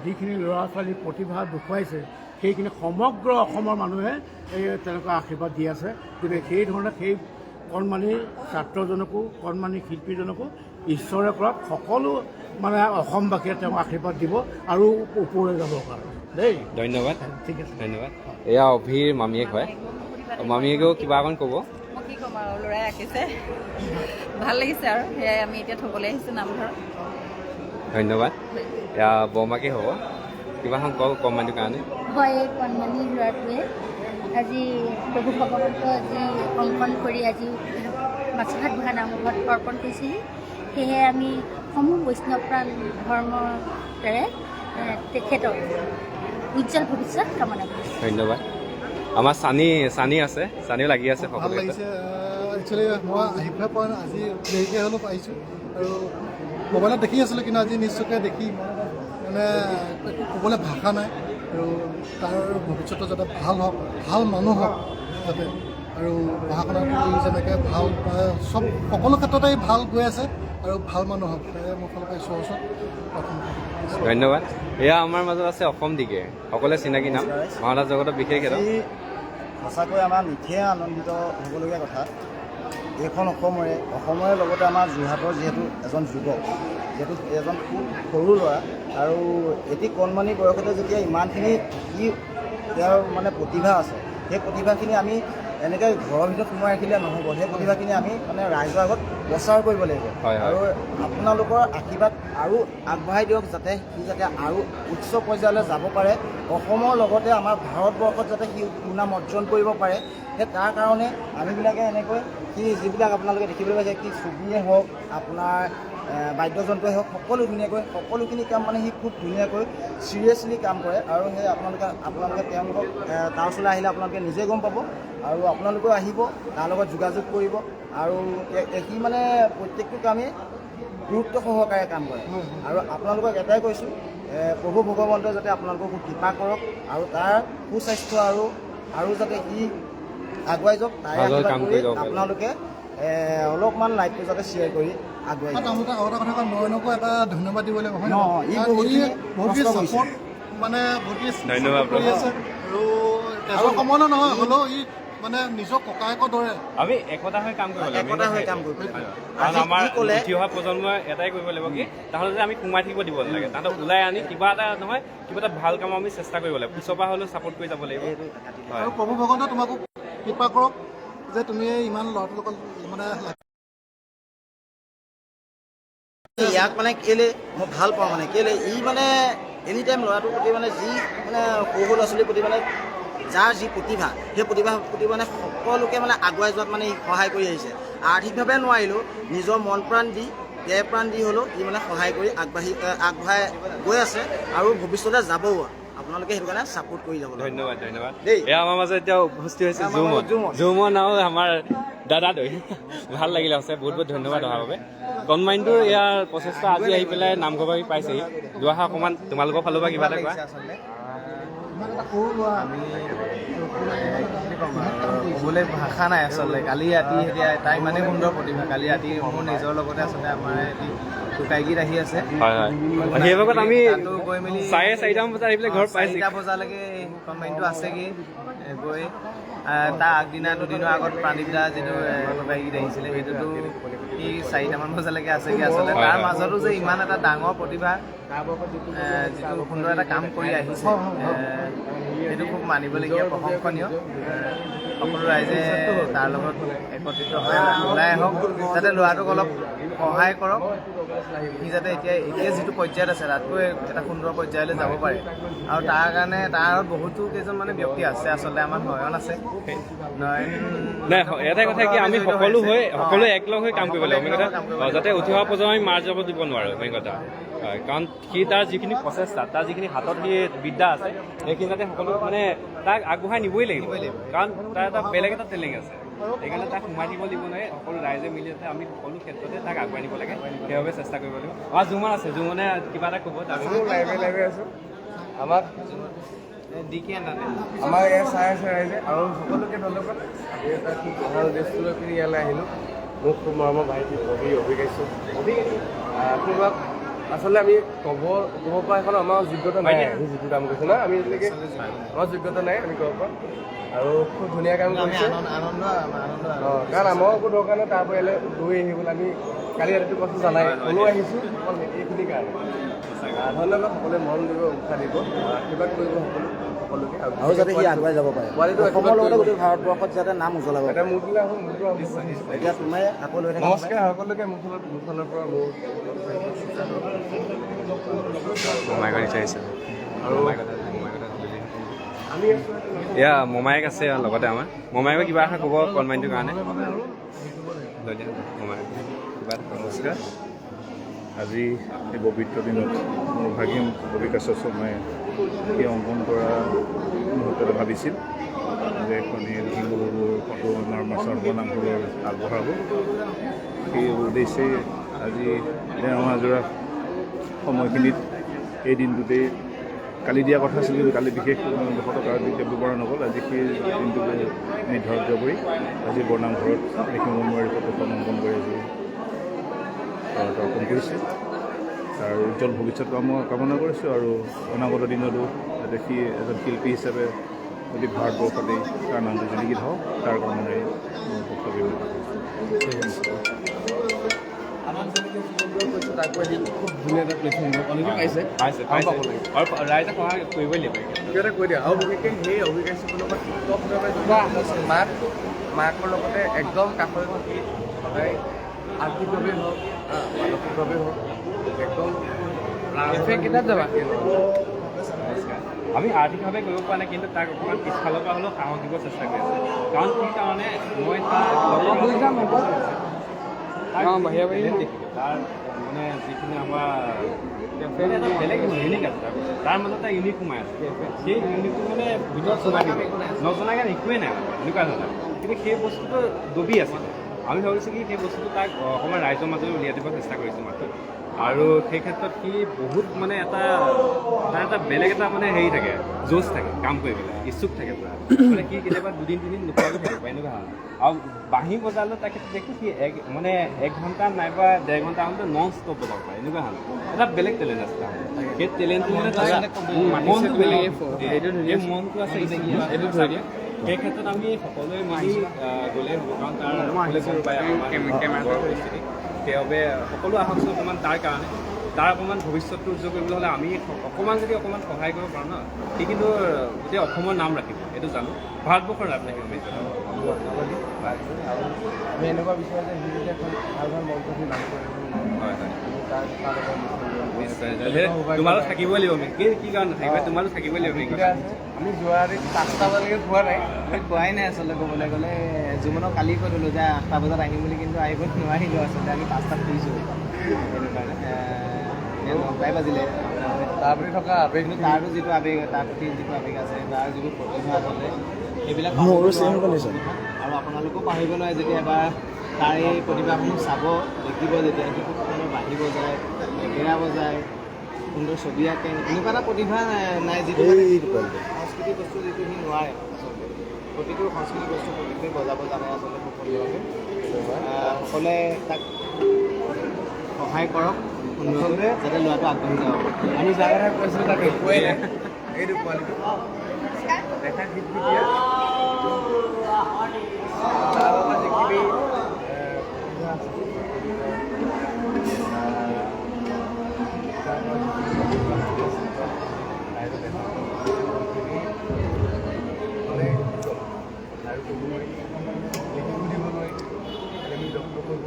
যিখিনি ল'ৰা ছোৱালীৰ প্ৰতিভা দেখুৱাইছে, সেইখিনি সমগ্ৰ অসমৰ মানুহে এই তেনেকুৱা আশীৰ্বাদ দি আছে। গতিকে সেই ধৰণে সেই কণমানি ছাত্ৰজনকো, কণমানি শিল্পীজনকো ঈশ্বৰে কৰক, সকলো মানে অসমবাসীয়ে তেওঁক আশীৰ্বাদ দিব আৰু ওপৰলৈ যাবৰ কাৰণে দেই। ধন্যবাদ। ঠিক আছে, ধন্যবাদ। এয়া অভিৰ মামীয়েক হয়, মামীয়েকেও কিবা অকণ ক'ব। মই কি ক'ম আৰু, ল'ৰাই আঁকিছে, ভাল লাগিছে আৰু সেয়াই আমি এতিয়া থ'বলৈ আহিছোঁ নামঘৰত। ধন্যবাদ। এয়া বৰমাকে হ'ব, কিবা এখন কওক কণমানিটোৰ কাৰণে। হয়, এই কণমানি ল'ৰাটোৱে আজি প্ৰভু ভগৱন্ত আজি অংকন কৰি আজি মাছঘাট বুঢ়া নামঘৰত অৰ্পণ কৰিছেহি। সেয়েহে আমি সমূহ বৈষ্ণৱ প্ৰাণ ধৰ্মৰে তেখেতৰ উজ্জ্বল ভৱিষ্যত কামনা কৰিছোঁ। ধন্যবাদ। আমাৰ চানী আছে, চানীও লাগি আছে। ভাল লাগিছে। একচুৱেলি মই আহি পেলাই পোৱা নাই, আজি দেৰিকৈ হ'লেও পাইছোঁ আৰু মোবাইলত দেখি আছিলোঁ, কিন্তু আজি নিশ্চয়কৈ দেখি মানে একো ক'বলৈ ভাষা নাই। আৰু তাৰ ভৱিষ্যতটো যাতে ভাল হওক, ভাল মানুহ হওক যাতে, আৰু পঢ়া শুনাটো যেনেকৈ ভাল চব সকলো ক্ষেত্ৰতেই ভাল গৈ আছে আৰু ভাল মানুহ হওক, সেয়ে মোৰ ফালৰ পৰা ঈশ্বৰৰ ওচৰত প্ৰাৰ্থনা কৰিছোঁ। ধন্যবাদ। এয়া আমাৰ মাজত আছে অসম দিকে, সকলোৱে চিনাকি নাম, মহাৰাজ জগতৰ বিশেষ এটা। সঁচাকৈ আমাৰ নিঠেই আনন্দিত হ'বলগীয়া কথা। এইখন অসমৰে লগতে আমাৰ যোৰহাটৰ যিহেতু এজন যুৱক, যিহেতু এজন খুব সৰু ল'ৰা, আৰু এটি কণমানি বয়সতে যেতিয়া ইমানখিনি তেওঁৰ মানে প্ৰতিভা আছে, সেই প্ৰতিভাখিনি আমি এনেকৈ ঘৰৰ ভিতৰত সোমাই ৰাখিলে নহ'ব। সেই প্ৰতিভাখিনি আমি মানে ৰাইজৰ আগত প্ৰচাৰ কৰিব লাগিব। আৰু আপোনালোকৰ আশীৰ্বাদ আৰু আগবঢ়াই দিয়ক, যাতে সি আৰু উচ্চ পৰ্যায়লৈ যাব পাৰে, অসমৰ লগতে আমাৰ ভাৰতবৰ্ষত যাতে সি সুনাম অৰ্জন কৰিব পাৰে। সেই তাৰ কাৰণে আমিবিলাকে এনেকৈ সি যিবিলাক আপোনালোকে দেখিবলৈ পাইছে, কি ছবিয়ে হওক, আপোনাৰ বাদ্যযন্ত্ৰই হওক, সকলোখিনি কাম মানে সি খুব ধুনীয়াকৈ চিৰিয়াছলি কাম কৰে। আৰু সেই আপোনালোকে তেওঁলোকক তাৰ ওচৰলৈ আহিলে আপোনালোকে নিজে গম পাব, আৰু আপোনালোকেও আহিব, তাৰ লগত যোগাযোগ কৰিব। আৰু সি মানে প্ৰত্যেকটো কামেই গুৰুত্ব সহকাৰে কাম কৰে। আৰু আপোনালোকক এটাই কৈছোঁ, প্ৰভু ভগৱন্তই যাতে আপোনালোকক খুব কৃপা কৰক, আৰু তাৰ সুস্বাস্থ্য আৰু যাতে সি আগুৱাই যাওক, তাৰে আশীৰ্বাদ কৰি আপোনালোকে অলপমান লাইভটো যাতে শ্বেয়াৰ কৰি আগুৱাই যাওক। আৰু এটা কথা কয়, নয়নকো এটা ধন্যবাদ দিব লাগিব, হয় বহুতখিনি চাপৰ্ট মানে ধন্যবাদ কৰি আছে। আৰু সময় নহয় হ'লেও ই মানে নিজৰ ককায়েকৰ দৰে আমি একতা হৈ কাম কৰিব লাগিব। কাৰণ আমাৰ উঠি অহা প্ৰজন্মই এটাই কৰিব লাগিব, কি তাহাঁতক আমি সোমাই থাকিব দিব নালাগে, তাহাঁতক ওলাই আনি কিবা এটা ভাল কাম আমি চেষ্টা কৰিব লাগিব, পিছৰ পৰা হ'লেও ছাপোৰ্ট কৰি যাব লাগিব। আৰু প্ৰভু ভগৱন্তই তোমাকো কৃপা কৰক যে তুমি ইমান ল'ৰাটোৰ লগত মানে ইয়াক মানে কেলে মই ভাল পাওঁ, মানে কেলে ই মানে এনি টাইম ল'ৰাটোৰ প্ৰতি মানে যি মানে সৰু ল'ৰা ছোৱালীৰ প্ৰতি মানে যাৰ যি প্ৰতিভা, সেই প্ৰতিভাৰ প্ৰতি মানে সকলোকে মানে আগুৱাই যোৱাত মানে সহায় কৰি আহিছে। আৰ্থিকভাৱে নোৱাৰিলেও নিজৰ মন প্ৰাণ দি, দেহ প্ৰাণ দি হ'লেও ই মানে সহায় কৰি আগবঢ়াই গৈ আছে, আৰু ভৱিষ্যতে যাবও। আপোনালোকে সেইটো কাৰণে ছাপোৰ্ট কৰি যাব। ধন্যবাদ। এয়া আমাৰ মাজত এতিয়া উপস্থিত হৈছে জুমন আৰু আমাৰ দাদা দৈ। ভাল লাগিলে আছে, বহুত ধন্যবাদ অহাৰ বাবে। কণমানিটোৰ ইয়াৰ প্ৰচেষ্টা আজি আহি পেলাই নামঘৰ বাৰী পাইছেহি। দুআষাৰ অকণমান তোমালোকৰ ফালৰ পৰা কিবা এটা কোৱা। ক'বলৈ ভাষা নাই আচলতে। কালি ৰাতি এতিয়া তাই ইমানেই সুন্দৰ প্ৰতিভা, কালি ৰাতি মোৰ নিজৰ লগতে আচলতে আমাৰ টোকাইগীত আহি আছে। সেই ভাগত আমি গৈ মেলি 4:30 বজাত আহি পেলাই ঘৰত পাইছোঁ। 4টা বজালৈকে কম্বাইনটো আছেগৈ গৈ। তাৰ আগদিনা দুদিনৰ আগত প্ৰাণীপ দা যিটো টোকাইগীত আহিছিলে, সেইটোতো সি 4টামান বজালৈকে আছেগৈ। আচলতে তাৰ মাজতো যে ইমান এটা ডাঙৰ প্ৰতিভা, যিটো সুন্দৰ এটা কাম কৰি আহিছে, সেইটো খুব মানিবলগীয়া, প্ৰশংসনীয়। সকলো ৰাইজে তাৰ লগত একত্ৰিত হৈ ওলাই আহক, যাতে ল'ৰাটোক অলপ সহায় কৰক, সি যাতে এতিয়া যিটো পৰ্যায়ত আছে তাতকৈ এটা সুন্দৰ পৰ্যায়লৈ যাব পাৰে। আৰু তাৰ কাৰণে তাৰ বহুতো কেইজন মানে ব্যক্তি আছে, আচলতে আমাৰ নয়ন আছে, নয়ন নাই এটাই কথা কি আমি সকলো একলগ হৈ কাম কৰিব লাগিব, যাতে উঠি অহা প্ৰজন্ম আমি মাৰ যাব দিব নোৱাৰোঁ মেইন কথা। হয়, কাৰণ সি তাৰ যিখিনি প্ৰচেষ্টা, তাৰ যিখিনি হাতত সি বিদ্যা আছে, সেইখিনি যাতে সকলো মানে তাক আগবঢ়াই নিবই লাগিব, কাৰণ তাৰ এটা বেলেগ এটা টেলেণ্ট আছে, সেইকাৰণে তাক সোমাই দিব লাগিব নহয়। সকলো ৰাইজে মিলি যাতে আমি সকলো ক্ষেত্ৰতে তাক আগুৱাই নিব লাগে, সেইবাবে চেষ্টা কৰিব লাগিব। আমাৰ জুমন আছে, জুমনে কিবা এটা ক'ব। লাইভে আছোঁ আমাক আমাৰ ইয়াত চাই আছে ৰাইজে, আৰু সকলোকে ধন্যবাদ। আমি এটা খুব ভাল উদ্দেশ্য লৈ পিনি ইয়ালৈ আহিলোঁ। মোক খুব মৰমৰ ভাইটি অভিকাইছোঁ আপোনাক আচলতে আমি ক'ব পৰা এখন আমাৰ যোগ্যতা নাই, আমি যিটো কাম কৰিছোঁ না, আমি এতিয়ালৈকে আমাৰ যোগ্যতা নাই আমি ক'ব পৰা, আৰু খুব ধুনীয়া কাম কৰিছে। কাৰণ আমাৰো একো দৰকাৰ নাই তাৰ পৰা ইয়ালৈ দৌৰি আহিবলৈ, আমি কালি ৰাতিটো কথা জানাই হ'লেও আহিছোঁ অকল এইখিনিৰ কাৰণে। ধন্যবাদ, সকলোৱে মন দিব, উৎসাহ দিব, আশীৰ্বাদ কৰিব সকলোকে, আৰু যাতে সি আগুৱাই যাব পাৰে, অসমৰ লগতে গোটেই ভাৰতবৰ্ষত যাতে নাম উজ্বলাব পাৰে। এটা মোৰটোলৈ আহোঁ, মোৰটো এতিয়া তুমি আকৌ লৈ থাকা। নমস্কাৰ সকলোকে মোৰ ফালৰ পৰা মোৰ মোমায়েক আহিছে আৰু আমি এয়া মোমায়েক আছে লগতে আমাৰ। মোমায়েকে কিবা এটা ক'ব কনমাইনটোৰ কাৰণে। মোমায়েক কিবা এটা নমস্কাৰ। আজি এই পবিত্ৰ দিনত মোৰ ভাগিন অভিকাশ শৰ্মাই এই অংকন কৰা মুহূৰ্ততে ভাবিছিল যে এখনি লখিমপুৰবোৰ ফটো আমাৰ সৰ্বনামঘৰৰ আগবঢ়াব। সেই উদ্দেশ্যে আজি তেওঁ হাজোৰা সময়খিনিত এই দিনটোতেই কালি দিয়া কথা আছিল, কিন্তু কালি বিশেষ কাৰণ বিজ্ঞাপন কৰা নগ'ল। আজি সেই দিনটোকে নিৰ্ধাৰিত কৰি আজি বৰনামঘৰত লখিমপুৰ ফটোখন অংকন কৰি আজি অৰ্পণ কৰিছে। তাৰ উজ্জ্বল ভৱিষ্যত কামনা কৰিছোঁ, আৰু অনাগত দিনতো যাতে সি এজন শিল্পী হিচাপে যদি ভাৰতবৰ্ষতেই তাৰ নামটো জিলিকি থাকক, তাৰ কাৰণে মোৰ বক্তব্য খুব ধুনীয়া এটা প্লেটফৰ্ম পাইছে আৰু ৰাইজে সহায় কৰিবই লাগিব। কিবা এটা কৈ দিয়া, আৰু বিশেষকৈ সেই অভিকাশ্যৰ লগত মাকৰ লগতে একদম কাষৰে সদায় আৰ্থিকভাৱে হওক মানসিকভাৱে হওক একদম কেইটাত যাবা। আমি আৰ্থিকভাৱে কৰিব পৰা নাই, কিন্তু তাক অকণমান পিছফালৰ পৰা হ'লেও সাহস দিব চেষ্টা কৰি আছোঁ। কাৰণ কি কাৰণে মই তাৰ তাৰ মানে যিখিনি আমাৰ বেলেগ ইউনিক আছে, তাৰ মাজত এটা ইউনিক সোমাই আছে। সেই ইউনিকটো মানে ভিতৰত সোমাই দিব নজনাকৈ একোৱেই নাই মানে এনেকুৱা ধৰণৰ, কিন্তু সেই বস্তুটো দবি আছিলে। আমি ভাবিছোঁ কি সেই বস্তুটো তাক অকণমান ৰাইজৰ মাজলৈ উলিয়াই দিব চেষ্টা কৰিছোঁ মাত্ৰ। আৰু সেই ক্ষেত্ৰত সি বহুত মানে এটা বেলেগ এটা মানে হেৰি থাকে, জোচ থাকে, কাম কৰিবলৈ ইচ্ছুক থাকে পূৰা। মানে সি কেতিয়াবা 2-3 দিন নোখোৱাকৈ থাকিব পাৰে এনেকুৱা হয়। আৰু বাঁহী বজালে তাকে দেখি সি 1 ঘণ্টা নাইবা 1.5 ঘণ্টামানতে নন ষ্টপ বজাব পাৰে এনেকুৱা হয়। এটা বেলেগ টেলেণ্ট আছে তাৰ, সেই টেলেণ্টটো মানে মনটো বেলেগ, এই মনটো আছে এইটো ধৰি দিয়ে। সেই ক্ষেত্ৰত আমি সকলোৱে মিলি গ'লেই হ'ব, কাৰণ তাৰ পৰিস্থিতি সেইবাবে সকলো আহকচোন অকণমান তাৰ কাৰণে। তাৰ অকণমান ভৱিষ্যতটো উজ্জ্বল কৰিবলৈ হ'লে আমি অকণমান সহায় কৰিব পাৰোঁ ন, সি কিন্তু গোটেই অসমৰ নাম ৰাখিব, এইটো জানো, ভাৰতবৰ্ষৰ নাম ৰাখিব। আমি এনেকুৱা বিচাৰোঁ যে সি যেতিয়া ভাল ভাল মন্তব্য নাম কৰে। হয় হয়, তোমাৰো থাকিবই লাগিব। কি কাৰণে থাকিব, তোমাৰো থাকিবই লাগিব। আমি যোৱা ৰাতি 5টা বজালৈকে খোৱা নাই, খোৱাই নাই আচলতে ক'বলৈ গ'লে। জুমনক কালি কৈ দিলোঁ যে 8টা বজাত আহিম বুলি, কিন্তু আহিব নোৱাৰিলোঁ আচলতে। আমি 5টাত ফুৰিছোঁ, সেইটো কাৰণে 9টাই বাজিলে। তাৰ প্ৰতি থকা আৱেগ, কিন্তু তাৰতো যিটো আৱেগ, তাৰ প্ৰতি যিটো আৱেগ আছে, তাৰ যিটো প্ৰতিভা আচলতে সেইবিলাক আৰু আপোনালোকেও পাহৰিব নোৱাৰে যেতিয়া এবাৰ তাৰ এই প্ৰতিভাসমূহ চাব, দেখিব যেতিয়া সি খুব সুন্দৰ বাঁহী বজায়, একেৰা বজায়, সুন্দৰ ছবি আঁকে। এনেকুৱা এটা প্ৰতিভা নাই যিটো সংস্কৃতিক বস্তু যিটো সি নোৱাৰে আচলতে। প্ৰতিটো সংস্কৃতিক বস্তু প্ৰতিটোৱে বজাব জানে আচলতে খুব সুন্দৰকৈ। সকলোৱে তাক সহায় কৰক সুন্দৰভাৱে, যাতে ল'ৰাটো আগবাঢ়ি যাব। আমি যাৰ কথা কৈছিলোঁ তাক একোৱেই নাই। এইটো পোৱালিটো দেখা যিখিনি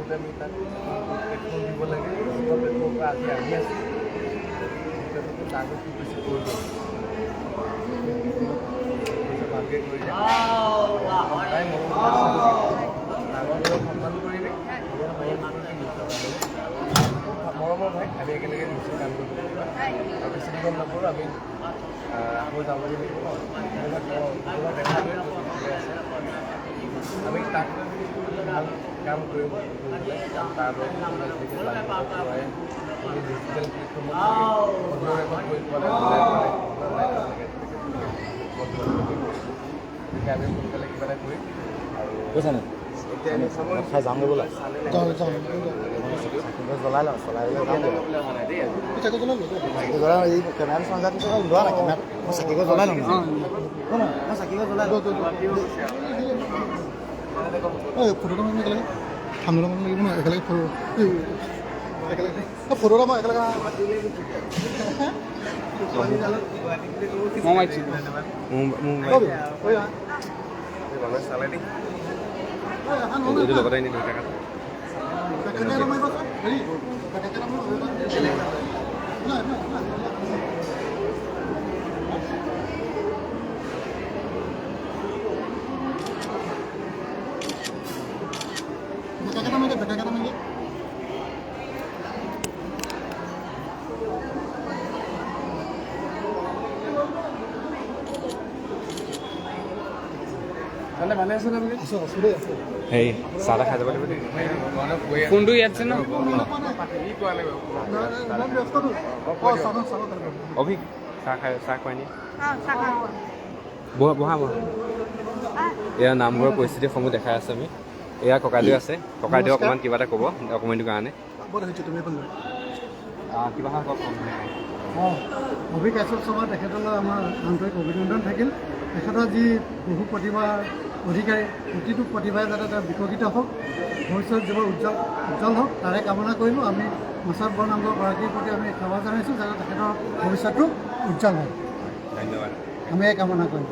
যিহেতু আমি তাক প্লেটফৰ্ম দিব লাগে যিটো প্লেটফৰ্মৰ পৰা আজি আহি আছোঁ তাকো খুব বেছি কৰিব ভালকৈ কৰি তাই ডাঙৰবোৰক সন্মান কৰিবি মৰমৰ ভাই আমি একেলগে নিশ্চয় কাম কৰিব পাৰিবা আৰু বেছি দীঘল নকৰোঁ আমি আকৌ যাবগৈ লাগিব দেখা লৈ আছে আমি তাক ভাল কাম কৰিব তাৰ ডিজিটেল প্লেটফৰ্মত আমি সোনকালে কিবা এটা কৰিম আৰু কৈছানে এতিয়া আমি খাই যাম বোলা জ্বলাই লওঁ চলাই এই কেমেৰাটো চঞ্জাত লোৱা নাই কেমেৰা মই চাকিগছ জ্বলাই লওঁ মই চাকিগছ জ্বলাই লওঁ ফটোটা মই একেলগে ঠাণ্ডা মানুহ লাগিব ন একেলগে ফটো একেলগে ফটোটা মই একেলগে চালে দেই এইটো লগতে এনে দুটা কাট ভালে আছে নে হেৰি চাহ তাহ খাই যাব লাগিব দেই ফোনটো ইয়াত আছে ন অভিক চাহ খুৱাই নি বহা বহা বহা এয়া নামঘৰৰ পৰিস্থিতিসমূহ দেখাই আছে আমি এয়া ককাইদেউ আছে ককাইদেউ অকণমান কিবা এটা ক'ব ডকুমেণ্টটোৰ কাৰণে কিবা কওক অভিকাশ্যপ শৰ্মা তেখেতলৈ আমাৰ আন্তৰিক অভিনন্দন থাকিল তেখেতৰ যি বহু প্ৰতিভাৰ অধিকাৰী প্ৰতিটো প্ৰতিভাই যাতে তেওঁ বিকশিত হওক ভৱিষ্যত জীৱন উজ্জ্বল হওক তাৰে কামনা কৰিলোঁ আমি মাছৰ বৰ নামঘৰ গৰাকীৰ প্ৰতি আমি সেৱা জনাইছোঁ যাতে তেখেতৰ ভৱিষ্যতটো উজ্জ্বল হয় ধন্যবাদ আমি এই কামনা কৰিম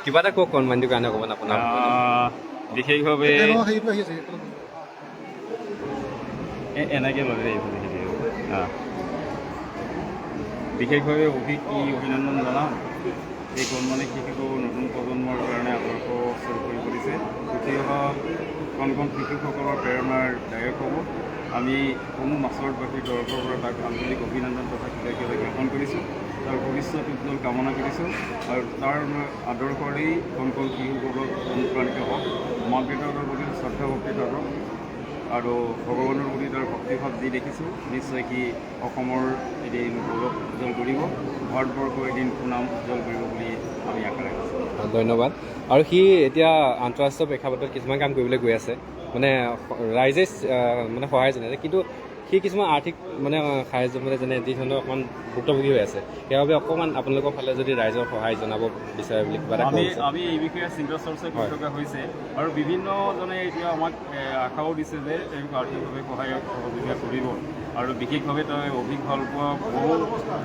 কিবা এটা কওক কণমানিটোৰ কাৰণে অকণমান আপোনাৰ বিশেষভাৱে এনেকৈ ল'লে বিশেষভাৱে অভিক অভিনন্দন জনাওঁ এই কণমানি শিশুকো নতুন প্ৰজন্মৰ কাৰণে আদৰ্শ স্বৰূপ কৰি পৰিছে উঠি অহা কণ কণ শিশুসকলৰ প্ৰেৰণাৰ দায়ক হ'ব আমি কোনো মাছৰ বাকী তৰফৰ পৰা তাক আন্তৰিক অভিনন্দন তথা কিবা জ্ঞাপন কৰিছোঁ তাৰ ভৱিষ্যত উজ্জ্বল কামনা কৰিছোঁ আৰু তাৰ আদৰ্শৰেই কণ কণ শিশুসকলক অনুপ্ৰাণিত হওক মাক দেউতাকৰ প্ৰতি শ্ৰদ্ধা ভক্তি থাকক আৰু ভগৱানৰ প্ৰতি তাৰ ভক্তিভাৱ দি দেখিছোঁ নিশ্চয় সি অসমৰ এদিন গৌৰৱ উজ্জ্বল কৰিব ভাৰতবৰ্ষৰ এদিন সুনাম উজ্জ্বল কৰিব বুলি আমি আশা ৰাখিছোঁ ধন্যবাদ আৰু সি এতিয়া আন্তঃৰাষ্ট্ৰীয় প্ৰেক্ষাপটত কিছুমান কাম কৰিবলৈ গৈ আছে মানে ৰাইজে মানে সহায় জনাইছে কিন্তু সি কিছুমান আৰ্থিক মানে সাহায্য মানে যেনে যি ধৰণৰ অকণমান ভুক্তভোগী হৈ আছে সেইবাবে অকণমান আপোনালোকৰ ফালে যদি ৰাইজৰ সহায় জনাব বিচাৰে বুলি কিবা এটা আমি এই বিষয়ে চিন্তা চৰ্চা কৰি থকা হৈছে আৰু বিভিন্নজনে এতিয়া আমাক আশাও দিছে যে তেওঁলোক আৰ্থিকভাৱে সহায় সহযোগিতা কৰিব আৰু বিশেষভাৱে তেওঁ অভিক ভাল পোৱা বহু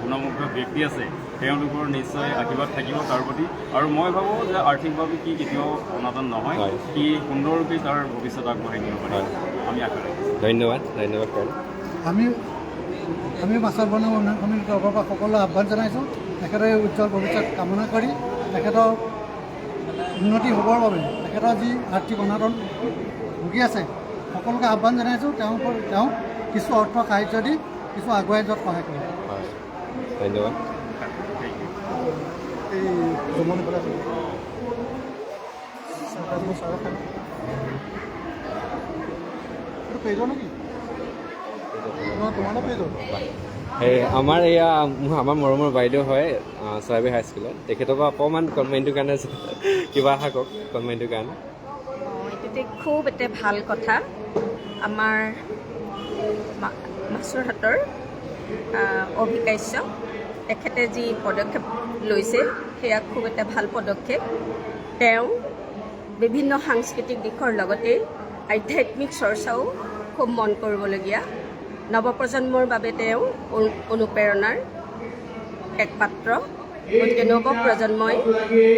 গুণমুগ্ধ ব্যক্তি আছে তেওঁলোকৰ নিশ্চয় আশীৰ্বাদ থাকিব তাৰ প্ৰতি আৰু মই ভাবোঁ যে আৰ্থিকভাৱে সি কেতিয়াও অনাটন নহয় সি সুন্দৰৰূপে তাৰ ভৱিষ্যত আগবঢ়াই নিব পাৰে আমি আশা ৰাখিছোঁ ধন্যবাদ ধন্যবাদ কৰো আমি মাছৰ বনোৱা উন্নয়ন সমিতিৰ তৰফৰ পৰা সকলোৱে আহ্বান জনাইছোঁ তেখেতৰ উজ্জ্বল ভৱিষ্যত কামনা কৰি তেখেতৰ উন্নতি হ'বৰ বাবে তেখেতৰ যি আৰ্থিক অনাটন ভুগি আছে সকলোকে আহ্বান জনাইছোঁ তেওঁ কিছু অৰ্থ সাহাৰ্য দি কিছু আগুৱাই যোৱাত সহায় কৰে ধন্যবাদ এই জমনি পেলাই পেজৰ নেকি এই আমাৰ এয়া আমাৰ মৰমৰ বাইদেউ হয় চৰাইবাহী হাইস্কুলত তেখেতৰ পৰা অকণমান কনভেণ্টটোৰ কাৰণে কিবা আশা কওক কনভেণ্টটোৰ কাৰণে এইটোতে খুব এটা ভাল কথা আমাৰ মাছৰহাটৰ অভিকাশ্য তেখেতে যি পদক্ষেপ লৈছে সেয়া খুব এটা ভাল পদক্ষেপ তেওঁ বিভিন্ন সাংস্কৃতিক দিশৰ লগতে আধ্যাত্মিক চৰ্চাও খুব মন কৰিবলগীয়া নৱপ্ৰজন্মৰ বাবে তেওঁ অনুপ্ৰেৰণাৰ এক পাত্ৰ গতিকে নৱ প্ৰজন্মই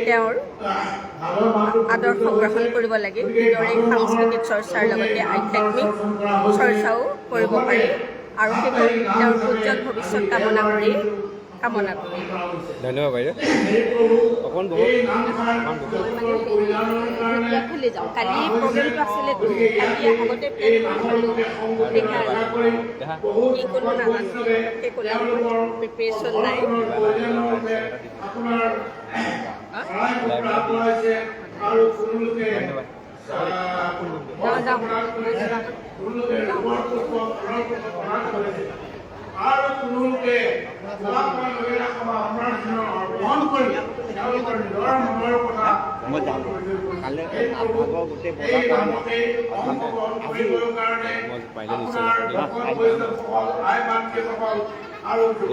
তেওঁৰ আদৰ্শ গ্ৰহণ কৰিব লাগে। কিদৰে সাংস্কৃতিক চৰ্চাৰ লগতে আধ্যাত্মিক চৰ্চাও কৰিব পাৰি আৰু সেইবোৰ তেওঁৰ উজ্জ্বল ভৱিষ্যত কামনা কৰি ধন্যবাদ বাইদেউ। অকণ বহুত ফালে যাওঁ। কালি প্ৰগ্ৰেমটো আছিলেতো, কালি আগতে প্লেন কৰিছিলোঁ, কি ক'লো নাজানো, সেই ক'লে প্ৰিপেৰেশ্যন নাই। আৰু তেওঁলোকে গ্ৰহণ কৰি তেওঁলোকৰ নিজৰ মনৰ কথা মই যাম কাইলৈ আগৰ গোটেই বজাৰ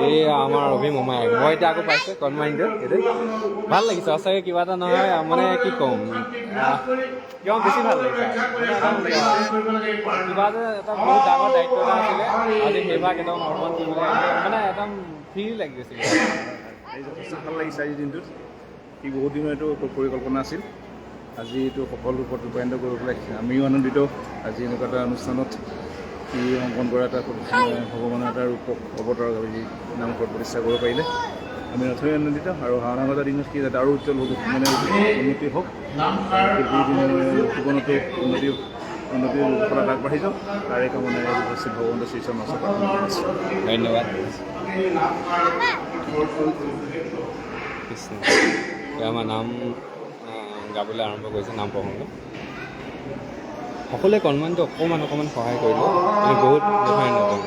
এই আমাৰ অভি মোমাই মই এতিয়া আকৌ পাইছোঁ কণমানিটো এইটো ভাল লাগিছে সঁচাকৈ কিবা এটা নহয় মানে কি ক'ম কিয় বেছি ভাল লাগিছে কিবা যে এটা বহুত ডাঙৰ দায়িত্ব এটা আছিলে আজি সেইভাগ একদম অৰ্পণ কৰিবলৈ মানে একদম ফ্ৰী লাগি গৈছিলে। যথেষ্ট ভাল লাগিছে আজিৰ দিনটোত। সি বহুত দিনৰ এইটো পৰিকল্পনা আছিল, আজি এইটো সফল ৰূপত ৰূপায়িত কৰিবলৈ আমিও আনন্দিত। আজি এনেকুৱা এটা অনুষ্ঠানত সি অংকন কৰা এটা ভগৱানৰ এটা ৰূপক অৱতাৰ নামঘৰত প্ৰতিষ্ঠা কৰিব পাৰিলে আমি নথৈ আনন্দিত। আৰু অনাগত দিনত সি যাতে আৰু উজ্জ্বল মানে উন্নতি হওক, জীৱনতো উন্নতিৰ ফলত আগবাঢ়ি যাওক তাৰে কামনাৰে উপস্থিত ভগৱন্ত শ্ৰীচৰণ প্ৰাৰ্থনা কৰিছোঁ। ধন্যবাদ। আমাৰ নাম গাবলৈ আৰম্ভ কৰিছে, নাম প্ৰসংগ সকলোৱে কণমানিটো অকণমান সহায় কৰিলোঁ, আমি বহুত ধন্যবাদ।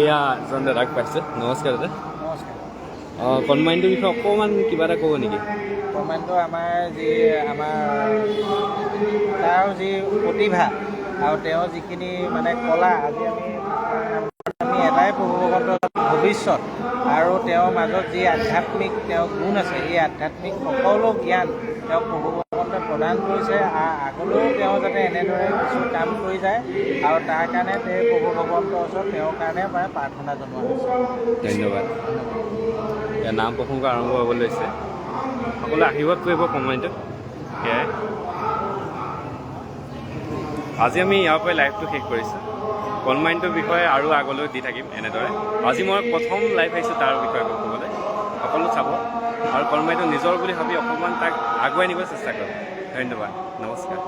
এয়া এজন দাদাক পাইছোঁ। নমস্কাৰ দাদা। নমস্কাৰ। কণমানিটোৰ বিষয়ে অকণমান কিবা এটা ক'ব নেকি? কণমানিটো আমাৰ তাৰ যি প্ৰতিভা আৰু তেওঁৰ যিখিনি মানে কলা, আজি আমি এটাই প্ৰভু ভগৱন্তৰ ভৱিষ্যত আৰু তেওঁৰ মাজত যি আধ্যাত্মিক তেওঁৰ গুণ আছে, এই আধ্যাত্মিক সকলো জ্ঞান তেওঁক প্ৰভু ভগৱন্তই প্ৰদান কৰিছে। আগলৈও তেওঁ যাতে এনেদৰে কিছু কাম কৰি যায় আৰু তাৰ কাৰণে প্ৰভু ভগৱন্তৰ ওচৰত তেওঁৰ কাৰণে প্ৰাৰ্থনা জনোৱা হৈছে। ধন্যবাদ। ইয়াৰ নাম প্ৰসংগ আৰম্ভ হ'ব লৈছে, সকলোৱে আশীৰ্বাদ কৰিব কণমানিটোক। সেয়াই আজি আমি ইয়াৰ পৰাই লাইভটো শেষ কৰিছোঁ। কণমানিটোৰ বিষয়ে আৰু আগলৈ দি থাকিম এনেদৰে। আজি মই প্ৰথম লাইভ আহিছোঁ তাৰ বিষয়ে ক'বলৈ, সকলো চাব আৰু কণমানিটো নিজৰ বুলি ভাবি অকণমান তাক আগুৱাই নিবলৈ চেষ্টা কৰক। ধন্যবাদ, নমস্কাৰ।